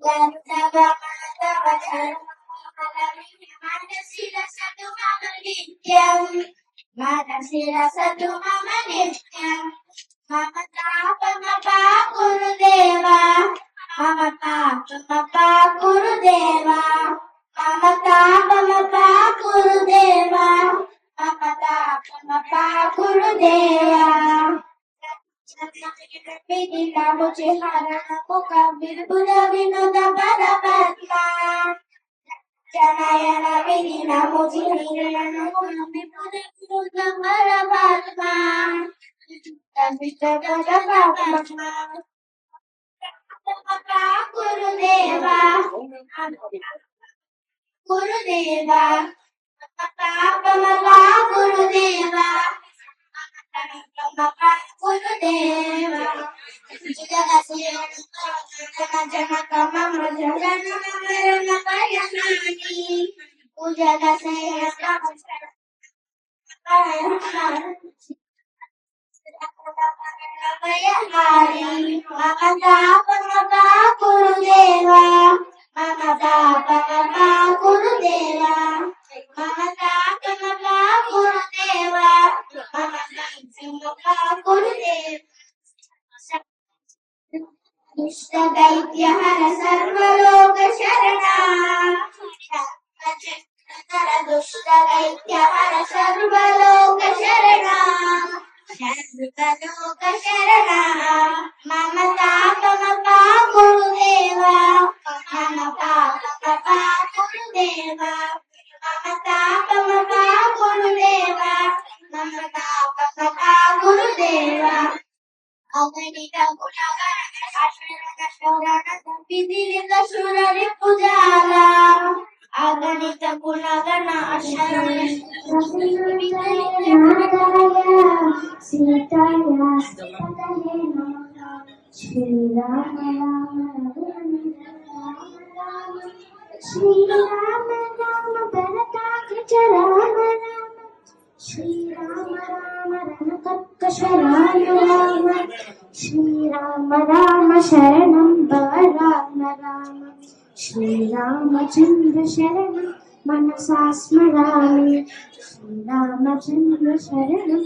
गरुडगमन तव मनसि रसतु मम नित्यम् मनसि रसतु मम नित्यम् मम तापमपाकुरु देवा मम तापमपाकुरु देवा मम तापमपाकुरु देवा मम तापमपाकुरु देवा विनोद बलपद्मा जनयन विलीन मुचिहरण विपुल बलपद्मा गुरुदेवा गुरुदेवा पापमपा गुरुदेवा गुरुदेवा गुरुदेवा मम तापमपा गुरुदेवा मम तापमपा गुरुदेवा मम तापमपा गुरुदेवा दुष्टदैत्यहर सर्वलोक शरणा दुष्टदैत्यहर सर्वलोक शरणा सर्वलोक शरणा मम तापमपा गुरुदेवा मम तापमपा गुरुदेवा मम तापमपा गुरुदेवा मम तापमपा गुरुदेवा अगणित गुणगण विधिलित सुररि पूजाला अगणित गुणगण सीताया श्री राम राम भरताग्रज राम राम श्री राम रणकर्कशराय राम श्री राम शरणं भव राम राम श्री रामचंद्र शरणं मनसा स्मरामि श्री रामचंद्र शरणं